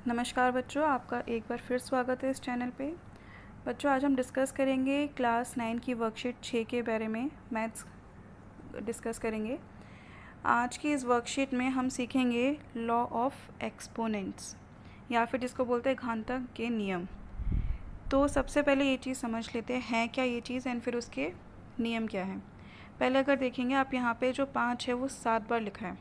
नमस्कार बच्चों, आपका एक बार फिर स्वागत है इस चैनल पे। बच्चों, आज हम डिस्कस करेंगे क्लास 9 की वर्कशीट 6 के बारे में। मैथ्स डिस्कस करेंगे। आज की इस वर्कशीट में हम सीखेंगे लॉ ऑफ एक्सपोनेंट्स, या फिर जिसको बोलते हैं घातांक के नियम। तो सबसे पहले ये चीज़ समझ लेते हैं क्या ये चीज़ एंड फिर उसके नियम क्या है। पहले अगर देखेंगे आप, यहाँ पे जो 5 है वो 7 बार लिखा है।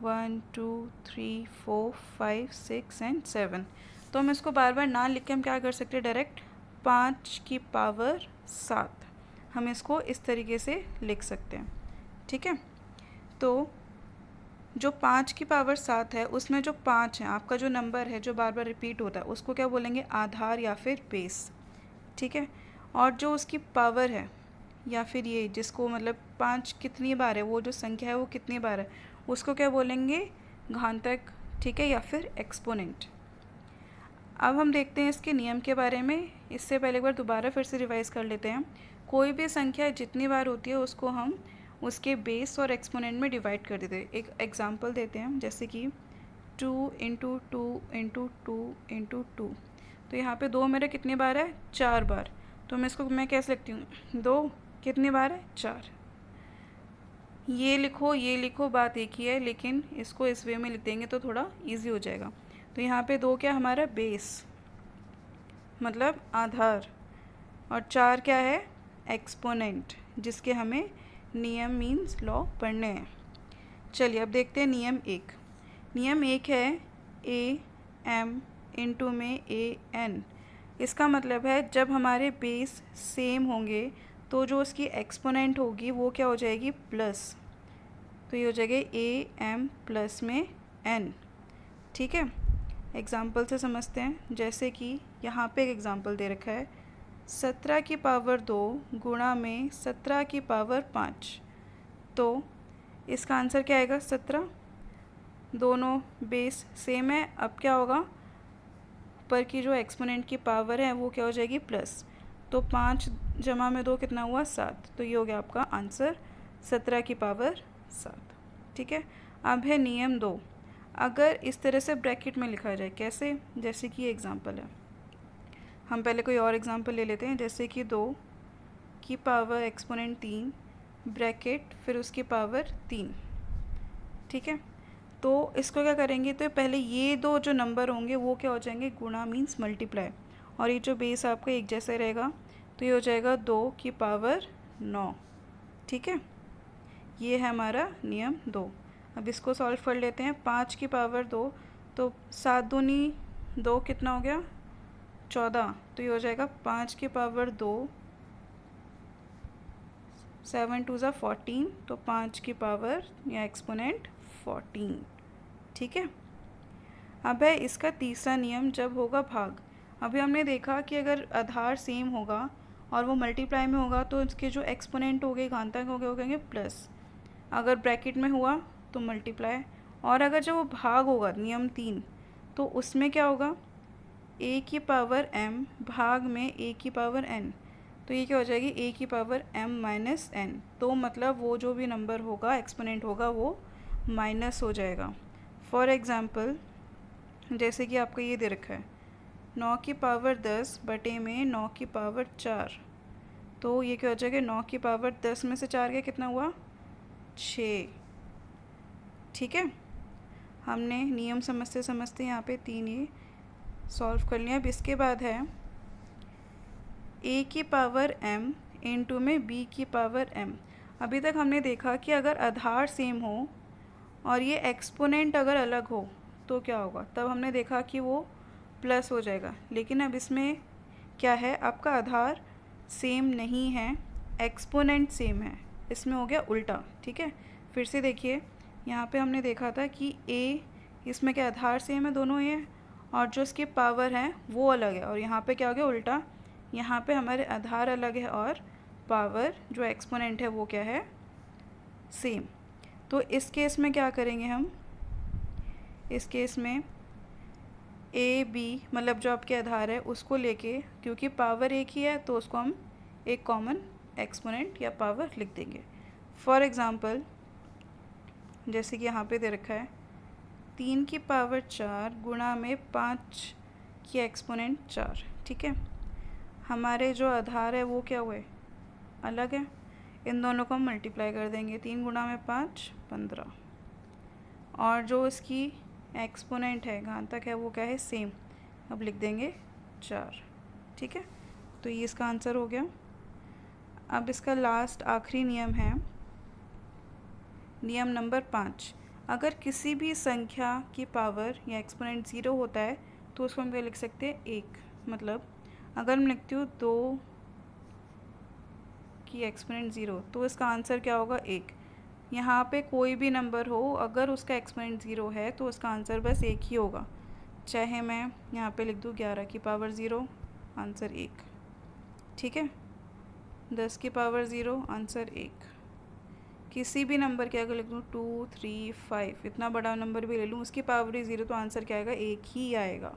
1 2 3 4 5 6 एंड 7। तो हम इसको बार बार ना लिख के हम क्या कर सकते हैं, डायरेक्ट 5 की पावर 7 हम इसको इस तरीके से लिख सकते हैं। ठीक है, तो जो 5 की पावर 7 है उसमें जो 5 है, आपका जो नंबर है जो बार बार रिपीट होता है, उसको क्या बोलेंगे, आधार या फिर बेस। ठीक है, और जो उसकी पावर है या फिर ये जिसको मतलब 5 कितनी बार है, वो जो संख्या है वो कितनी बार है, उसको क्या बोलेंगे, घातांक। ठीक है, या फिर एक्सपोनेंट। अब हम देखते हैं इसके नियम के बारे में। इससे पहले एक बार दोबारा फिर से रिवाइज कर लेते हैं। कोई भी संख्या जितनी बार होती है उसको हम उसके बेस और एक्सपोनेंट में डिवाइड कर देते हैं। एक एग्जांपल देते हैं, जैसे कि 2 इंटू 2 इंटू 2 इंटू 2। तो यहाँ पे 2 मेरा कितनी बार है, 4 बार। तो मैं कैसे लिखती हूँ, 2 कितनी बार है, 4। ये लिखो, बात एक ही है, लेकिन इसको इस वे में लिख देंगे तो थोड़ा इजी हो जाएगा। तो यहाँ पे 2 क्या हमारा बेस मतलब आधार, और 4 क्या है, एक्सपोनेंट, जिसके हमें नियम मीन्स लॉ पढ़ने हैं। चलिए अब देखते हैं नियम 1। नियम 1 है ए एम इंटू में ए एन। इसका मतलब है जब हमारे बेस सेम होंगे तो जो उसकी एक्सपोनेंट होगी वो क्या हो जाएगी, प्लस। तो ये हो जाएगा ए एम प्लस में एन। ठीक है, एग्ज़ाम्पल से समझते हैं। जैसे कि यहाँ पे एक एग्ज़ाम्पल दे रखा है, 17 की पावर 2 गुणा में 17 की पावर 5। तो इसका आंसर क्या आएगा, 17। दोनों बेस सेम है, अब क्या होगा, ऊपर की जो एक्सपोनेंट की पावर है वो क्या हो जाएगी, प्लस। तो 5 जमा में 2 कितना हुआ, 7। तो ये हो गया आपका आंसर, 17 की पावर 7। ठीक है, अब है नियम 2। अगर इस तरह से ब्रैकेट में लिखा जाए, कैसे, जैसे कि एग्जांपल है, हम पहले कोई और एग्जांपल ले लेते हैं। जैसे कि 2 की पावर एक्सपोनेंट 3 ब्रैकेट फिर उसकी पावर 3। ठीक है, तो इसको क्या करेंगे, तो पहले ये दो जो नंबर होंगे वो क्या हो जाएंगे, गुणा मीन्स मल्टीप्लाई, और ये जो बेस आपका एक जैसा रहेगा तो ये हो जाएगा 2 की पावर 9। ठीक है, ये है हमारा नियम 2। अब इसको सॉल्व कर लेते हैं। 5 की पावर 2, तो 7 दूनी 2 कितना हो गया, 14। तो ये हो जाएगा 5 की पावर 2, 7 2 ज़ा 14। तो 5 की पावर या एक्सपोनेंट 14। ठीक है, अब है इसका तीसरा नियम, जब होगा भाग। अभी हमने देखा कि अगर आधार सेम होगा और वो मल्टीप्लाई में होगा तो इसके जो एक्सपोनेंट हो गए, घातांक हो गए, वो कहेंगे प्लस। अगर ब्रैकेट में हुआ तो मल्टीप्लाई, और अगर जब वो भाग होगा, नियम 3, तो उसमें क्या होगा, ए की पावर m भाग में ए की पावर n। तो ये क्या हो जाएगी, ए की पावर m माइनस एन। तो मतलब वो जो भी नंबर होगा, एक्सपोनेंट होगा, वो माइनस हो जाएगा। फॉर एग्ज़ाम्पल, जैसे कि आपको ये दे रखा है 9 की पावर 10 बटे में 9 की पावर 4। तो ये क्या हो जाएगा, 9 की पावर 10 में से 4 गया, कितना हुआ, 6। ठीक है, हमने नियम समझते समझते यहाँ पे 3 ये सॉल्व कर लिया। अब इसके बाद है a की पावर m इंटू में b की पावर m। अभी तक हमने देखा कि अगर आधार सेम हो और ये एक्सपोनेंट अगर अलग हो तो क्या होगा, तब हमने देखा कि वो प्लस हो जाएगा। लेकिन अब इसमें क्या है, आपका आधार सेम नहीं है, एक्सपोनेंट सेम है, इसमें हो गया उल्टा। ठीक है, फिर से देखिए, यहाँ पे हमने देखा था कि a, इसमें क्या आधार सेम है दोनों ये, और जो इसकी पावर है वो अलग है, और यहाँ पे क्या हो गया, उल्टा। यहाँ पे हमारे आधार अलग है और पावर जो एक्सपोनेंट है वो क्या है, सेम। तो इस केस में क्या करेंगे हम, इस केस में ए बी मतलब जो आपके आधार है उसको लेके, क्योंकि पावर एक ही है तो उसको हम एक कॉमन एक्सपोनेंट या पावर लिख देंगे। फॉर एग्ज़ाम्पल, जैसे कि यहाँ पे दे रखा है 3 की पावर 4 गुणा में 5 की एक्सपोनेंट 4। ठीक है, हमारे जो आधार है वो क्या हुए, अलग है। इन दोनों को हम मल्टीप्लाई कर देंगे। 3 गुणा में 5 15, और जो इसकी एक्सपोनेंट है, घातांक है, वो क्या है, सेम। अब लिख देंगे 4। ठीक है, तो ये इसका आंसर हो गया। अब इसका लास्ट आखिरी नियम है, नियम नंबर 5। अगर किसी भी संख्या की पावर या एक्सपोनेंट 0 होता है तो उसको हम क्या लिख सकते हैं, 1। मतलब अगर मैं लिखती हूँ 2 की एक्सपोनेंट 0 तो इसका आंसर क्या होगा, 1। यहाँ पे कोई भी नंबर हो, अगर उसका एक्सपोनेंट 0 है तो उसका आंसर बस 1 ही होगा। चाहे मैं यहाँ पे लिख दूँ 11 की पावर 0, आंसर 1। ठीक है, 10 की पावर 0, आंसर 1। किसी भी नंबर के अगर लिख दूँ 2 3 5, इतना बड़ा नंबर भी ले लूँ, उसकी पावर 0 तो आंसर क्या आएगा, 1 ही आएगा।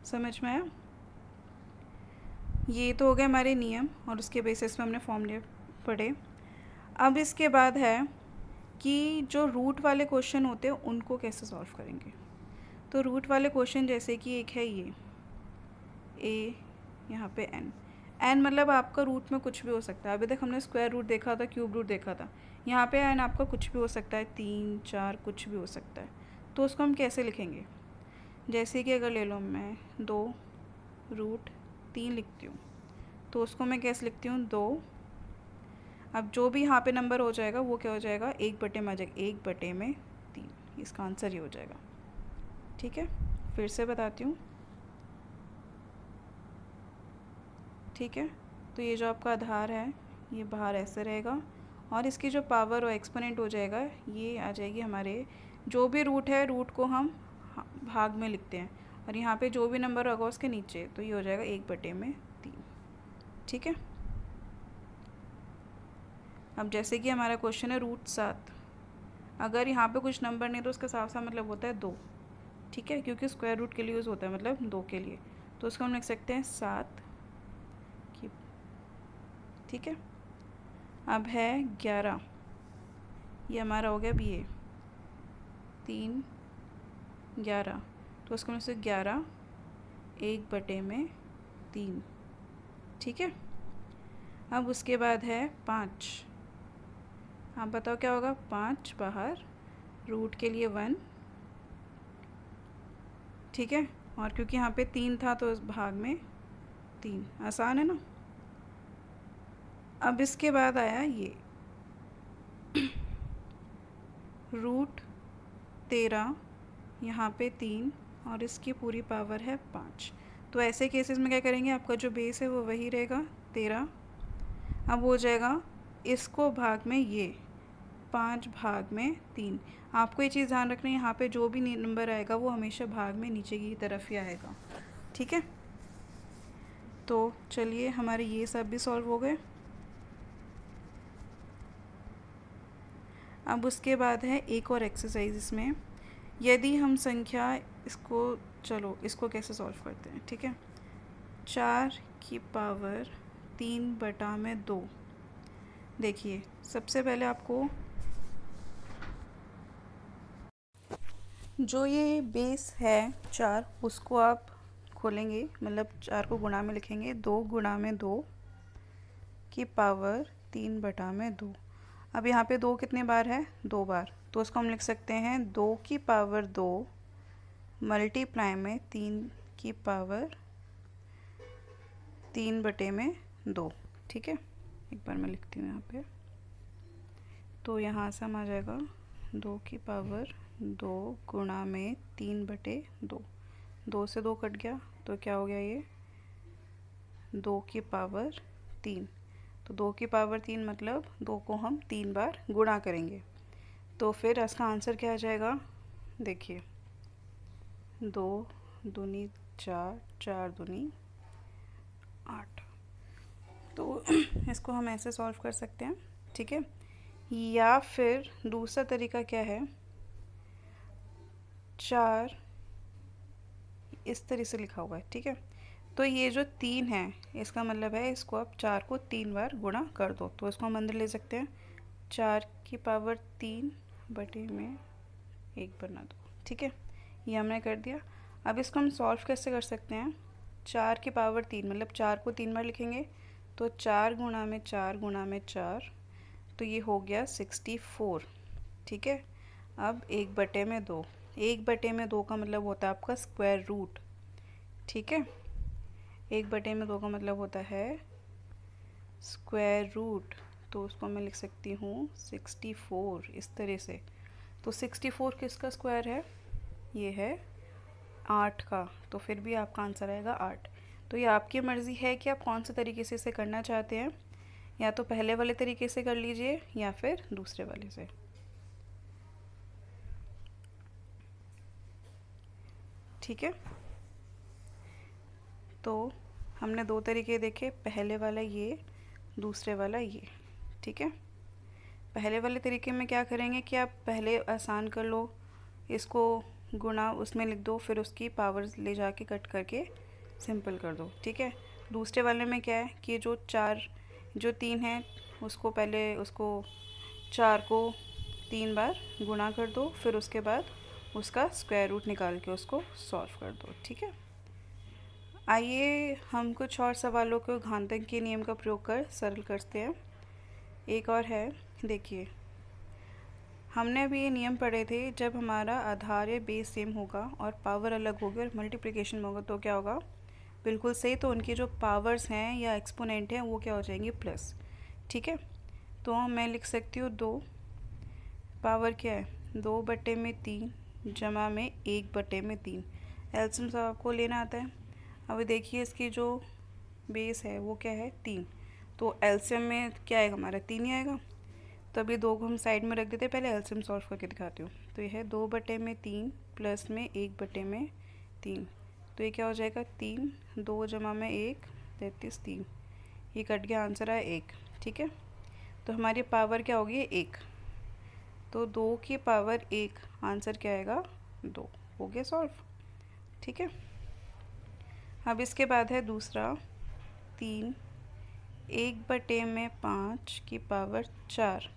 समझ में आया? ये तो हो गए हमारे नियम, और उसके बेसिस पे हमने फॉर्मूले पढ़े। अब इसके बाद है कि जो रूट वाले क्वेश्चन होते हैं उनको कैसे सॉल्व करेंगे। तो रूट वाले क्वेश्चन जैसे कि एक है ये a, यहाँ पे n मतलब आपका रूट में कुछ भी हो सकता है। अभी तक हमने स्क्वायर रूट देखा था, क्यूब रूट देखा था। यहाँ पे n आपका कुछ भी हो सकता है, 3 4 कुछ भी हो सकता है। तो उसको हम कैसे लिखेंगे, जैसे कि अगर ले लो मैं 2 रूट 3 लिखती हूँ, तो उसको मैं कैसे लिखती हूँ, 2। अब जो भी यहाँ पे नंबर हो जाएगा वो क्या हो जाएगा, 1 बटे में आ जाएगा, 1 बटे में 3। इसका आंसर ये हो जाएगा। ठीक है, फिर से बताती हूँ। ठीक है, तो ये जो आपका आधार है ये बाहर ऐसे रहेगा, और इसकी जो पावर और एक्सपोनेंट हो जाएगा ये आ जाएगी हमारे, जो भी रूट है रूट को हम भाग में लिखते हैं, और यहाँ पे जो भी नंबर होगा उसके नीचे, तो ये हो जाएगा 1 बटे में 3। ठीक है, अब जैसे कि हमारा क्वेश्चन है रूट 7, अगर यहाँ पे कुछ नंबर नहीं तो उसका साफ साफ मतलब होता है 2। ठीक है, क्योंकि स्क्वायर रूट के लिए यूज़ होता है, मतलब 2 के लिए, तो उसको हम लिख सकते हैं 7 की। ठीक है, अब है 11, ये हमारा हो गया BA 3 11, तो उसको हम लिख सकते 11 1 बटे में 3। ठीक है, अब उसके बाद है 5, आप बताओ क्या होगा, 5 बाहर, रूट के लिए 1। ठीक है, और क्योंकि यहाँ पे 3 था तो इस भाग में 3, आसान है ना। अब इसके बाद आया ये रूट 13, यहाँ पे 3, और इसकी पूरी पावर है 5। तो ऐसे केसेस में क्या करेंगे, आपका जो बेस है वो वही रहेगा 13। अब हो जाएगा इसको भाग में ये 5 भाग में 3। आपको ये चीज़ ध्यान रखना है, यहाँ पे जो भी नंबर आएगा वो हमेशा भाग में नीचे की तरफ ही आएगा। ठीक है, तो चलिए हमारे ये सब भी सॉल्व हो गए। अब उसके बाद है एक और एक्सरसाइज, इसमें यदि हम संख्या इसको कैसे सॉल्व करते हैं। ठीक है, 4 की पावर 3 बटा में 2। देखिए, सबसे पहले आपको जो ये बेस है 4 उसको आप खोलेंगे, मतलब 4 को गुणा में लिखेंगे, 2 गुणा में 2 की पावर 3 बटा में 2। अब यहाँ पे 2 कितने बार है, 2 बार, तो उसको हम लिख सकते हैं 2 की पावर 2 मल्टीप्लाई में 3 की पावर 3 बटे में 2। ठीक है, एक बार मैं लिखती हूँ यहाँ पे, तो यहाँ से हम आ जाएगा 2 की पावर 2 गुणा में 3 बटे 2। 2 से 2 कट गया तो क्या हो गया, ये 2 की पावर 3। तो 2 की पावर 3 मतलब 2 को हम 3 बार गुणा करेंगे, तो फिर इसका आंसर क्या आ जाएगा, देखिए 2 दूनी 4, 4 दूनी 8। तो इसको हम ऐसे सॉल्व कर सकते हैं। ठीक है, या फिर दूसरा तरीका क्या है, 4 इस तरह से लिखा हुआ है। ठीक है, तो ये जो 3 है इसका मतलब है इसको आप 4 को 3 बार गुणा कर दो, तो इसको हम अंदर ले सकते हैं 4 की पावर 3 बटे में 1 बना दो। ठीक है, ये हमने कर दिया। अब इसको हम सॉल्व कैसे कर सकते हैं, 4 की पावर 3 मतलब 4 को 3 बार लिखेंगे तो 4 गुणा में 4 गुणा में 4, तो ये हो गया 64। ठीक है, अब 1/2, 1/2 का मतलब होता है आपका स्क्वायर रूट। ठीक है, 1/2 का मतलब होता है स्क्वायर रूट, तो उसको मैं लिख सकती हूँ 64 इस तरह से। तो 64 किसका स्क्वायर है, ये है 8 का, तो फिर भी आपका आंसर आएगा 8। तो ये आपकी मर्ज़ी है कि आप कौन से तरीके से इसे करना चाहते हैं, या तो पहले वाले तरीके से कर लीजिए या फिर दूसरे वाले से। ठीक है, तो हमने 2 तरीके देखे, पहले वाला ये, दूसरे वाला ये। ठीक है, पहले वाले तरीके में क्या करेंगे कि आप पहले आसान कर लो, इसको गुणा उसमें लिख दो, फिर उसकी पावर्स ले जाके कट करके सिंपल कर दो। ठीक है, दूसरे वाले में क्या है कि जो 3 है उसको पहले उसको 4 को 3 बार गुणा कर दो, फिर उसके बाद उसका स्क्वायर रूट निकाल के उसको सॉल्व कर दो। ठीक है, आइए हम कुछ और सवालों को घातांक के नियम का प्रयोग कर सरल करते हैं। एक और है, देखिए हमने अभी ये नियम पढ़े थे, जब हमारा आधार या बेस सेम होगा और पावर अलग होगी और मल्टीप्लिकेशन में होगा तो क्या होगा, बिल्कुल सही, तो उनकी जो पावर्स हैं या एक्सपोनेंट हैं वो क्या हो जाएंगे, प्लस। ठीक है, तो मैं लिख सकती हूँ 2, पावर क्या है 2/3 जमा में 1/3। एलसीएम सब आपको लेना आता है। अभी देखिए इसकी जो बेस है वो क्या है 3, तो एलसीएम में क्या आएगा हमारा 3 ही आएगा। तो अभी 2 को हम साइड में रख देते हैं, पहले एलसीएम सॉल्व करके दिखाती हूँ। तो ये है 2/3 प्लस में 1/3, तो ये क्या हो जाएगा 3, 2 जमा में 1 33, 3, ये कट गया, आंसर आया 1। ठीक है, तो हमारी पावर क्या होगी 1, तो 2 की पावर 1, आंसर क्या आएगा 2, हो गया सॉल्व। ठीक है, अब इसके बाद है दूसरा 3, 1/5 की पावर 4।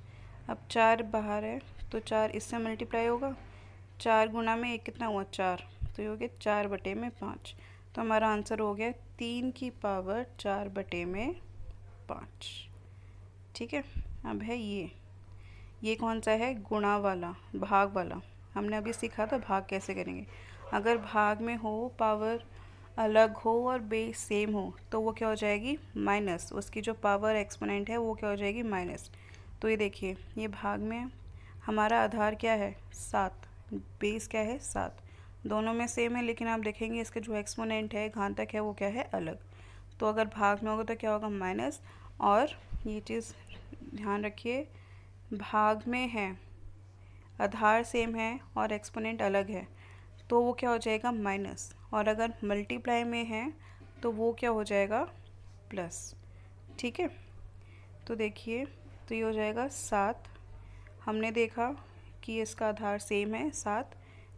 अब 4 बाहर है तो 4 इससे मल्टीप्लाई होगा, 4 गुना में 1 कितना हुआ 4, तो ये हो गया 4/5, तो हमारा आंसर हो गया 3 की पावर 4/5। ठीक है, अब है ये कौन सा है, गुणा वाला, भाग वाला। हमने अभी सीखा था भाग कैसे करेंगे। अगर भाग में हो, पावर अलग हो और बेस सेम हो तो वो क्या हो जाएगी माइनस, उसकी जो पावर एक्सपोनेंट है वो क्या हो जाएगी माइनस। तो ये देखिए ये भाग में हमारा आधार क्या है 7, बेस क्या है 7, दोनों में सेम है, लेकिन आप देखेंगे इसके जो एक्सपोनेंट है घातांक है वो क्या है अलग। तो अगर भाग में होगा तो क्या होगा माइनस, और ये चीज़ ध्यान रखिए, भाग में है आधार सेम है और एक्सपोनेंट अलग है तो वो क्या हो जाएगा माइनस, और अगर मल्टीप्लाई में है तो वो क्या हो जाएगा प्लस। ठीक है, तो देखिए तो ये हो जाएगा 7, हमने देखा कि इसका आधार सेम है 7,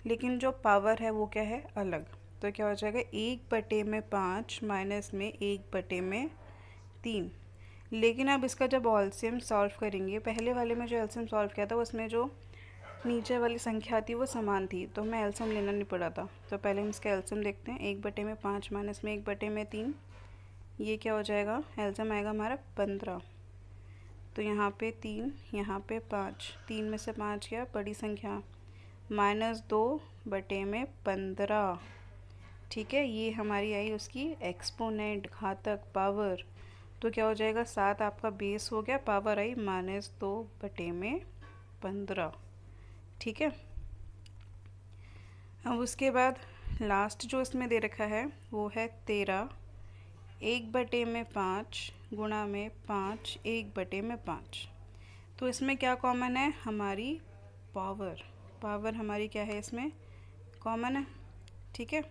लेकिन जो पावर है वो क्या है अलग, तो क्या हो जाएगा 1/5 माइनस में 1/3। लेकिन अब इसका जब एलसीएम सॉल्व करेंगे, पहले वाले में जो एलसीएम सॉल्व किया था उसमें जो नीचे वाली संख्या थी वो समान थी, तो हमें एलसीएम लेना नहीं पड़ा था। तो पहले हम इसका एलसीएम देखते हैं, 1/5 माइनस में 1/3, ये क्या हो जाएगा, एलसीएम आएगा हमारा 15। तो यहाँ पे 3, यहाँ पे 5, 3 में से 5 गया बड़ी संख्या, -2/15। ठीक है, ये हमारी आई उसकी एक्सपोनेंट घातक पावर। तो क्या हो जाएगा 7 आपका बेस हो गया, पावर आई -2/15। ठीक है, अब उसके बाद लास्ट जो इसमें दे रखा है वो है 13, 1/5 गुणा में 5 1/5। तो इसमें क्या कॉमन है, हमारी पावर हमारी क्या है इसमें कॉमन है। ठीक है,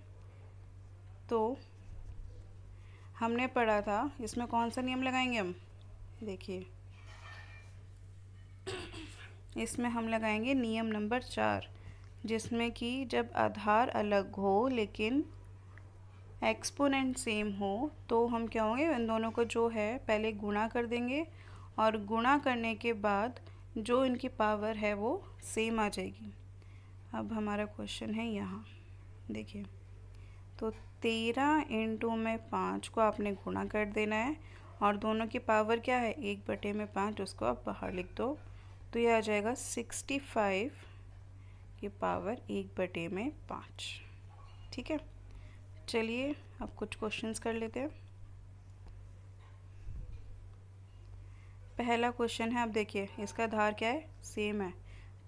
तो हमने पढ़ा था इसमें कौन सा नियम लगाएंगे हम, देखिए इसमें हम लगाएंगे नियम नंबर 4, जिसमें कि जब आधार अलग हो लेकिन एक्सपोनेंट सेम हो तो हम क्या होंगे, इन दोनों को जो है पहले गुणा कर देंगे और गुणा करने के बाद जो इनकी पावर है वो सेम आ जाएगी। अब हमारा क्वेश्चन है यहाँ, देखिए तो 13 इंटू में 5 को आपने गुणा कर देना है और दोनों की पावर क्या है 1/5, उसको आप बाहर लिख दो। तो ये आ जाएगा 65 की पावर 1/5। ठीक है, चलिए अब कुछ क्वेश्चंस कर लेते हैं। पहला क्वेश्चन है, अब देखिए इसका आधार क्या है, सेम है।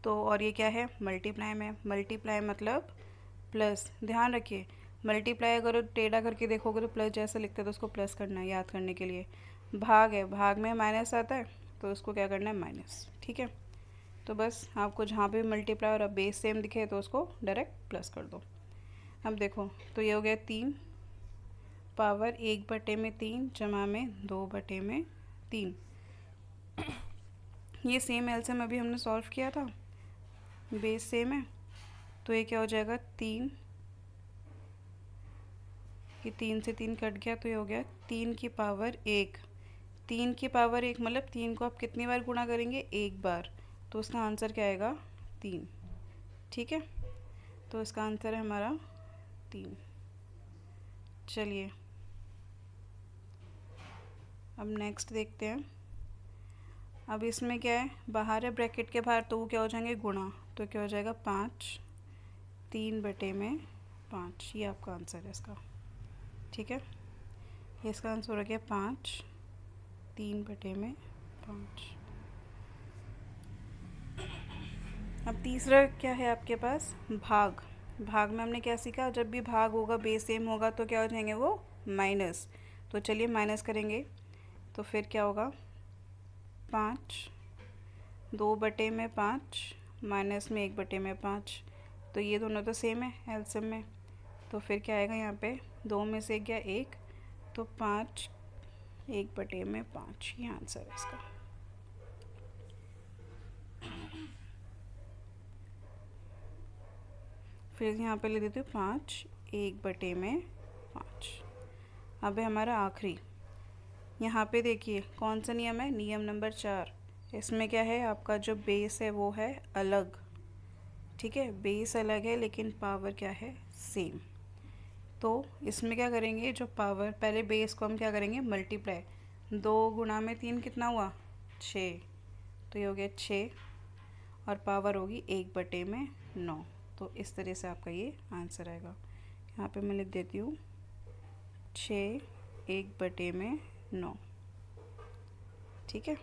तो और ये क्या है, मल्टीप्लाई में। मल्टीप्लाई मतलब प्लस। ध्यान रखिए मल्टीप्लाई अगर टेढ़ा करके देखोगे तो प्लस जैसा लिखते हैं तो उसको प्लस करना है, याद करने के लिए। भाग है, भाग में माइनस आता है तो उसको क्या करना है, माइनस। ठीक है, तो बस आपको जहाँ पे मल्टीप्लाई और अब बेस सेम दिखे तो उसको डायरेक्ट प्लस कर दो। अब देखो तो ये हो गया 3 पावर 1/3 जमा में 2/3। ये सेम एलसीएम अभी हमने सॉल्व किया था, बेस सेम है तो ये क्या हो जाएगा 3, कि 3 से 3 कट गया तो ये हो गया 3 की पावर 1। 3 की पावर 1 मतलब 3 को आप कितनी बार गुणा करेंगे, एक बार, तो उसका आंसर क्या आएगा 3। ठीक है, तो इसका आंसर है हमारा 3। चलिए अब नेक्स्ट देखते हैं। अब इसमें क्या है, बाहर है ब्रैकेट के बाहर तो वो क्या हो जाएंगे गुणा, तो क्या हो जाएगा 5, 3/5। ये आपका आंसर है इसका। ठीक है, ये इसका आंसर हो गया 5, 3/5। अब तीसरा क्या है आपके पास, भाग। भाग में हमने क्या सीखा, जब भी भाग होगा बेस सेम होगा तो क्या हो जाएंगे वो माइनस। तो चलिए माइनस करेंगे तो फिर क्या होगा 5, 2/5 माइनस में 1/5। तो ये दोनों तो सेम है एलसीएम में, तो फिर क्या आएगा यहाँ पे 2 में से गया 1 तो 5 1/5। ये आंसर है इसका। फिर यहाँ पे ले देती हूँ 5 1/5। अब है हमारा आखिरी। यहाँ पे देखिए कौन सा नियम है, नियम नंबर 4। इसमें क्या है, आपका जो बेस है वो है अलग। ठीक है, बेस अलग है लेकिन पावर क्या है, सेम। तो इसमें क्या करेंगे, जो पावर, पहले बेस को हम क्या करेंगे मल्टीप्लाई। 2 गुणा में 3 कितना हुआ 6, तो ये हो गया 6 और पावर होगी 1/9। तो इस तरह से आपका ये आंसर आएगा। यहाँ पे मैं लिख देती हूँ 6 1/9। ठीक है,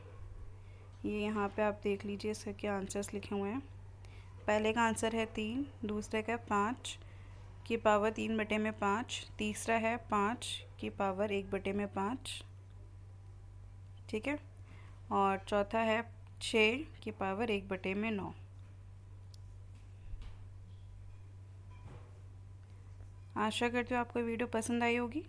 ये यहाँ पे आप देख लीजिए इसके क्या आंसर्स लिखे हुए हैं। पहले का आंसर है 3, दूसरे का 5 की पावर 3/5, तीसरा है 5 की पावर 1/5। ठीक है, और चौथा है 6 की पावर 1/9। आशा करती हूँ आपको वीडियो पसंद आई होगी।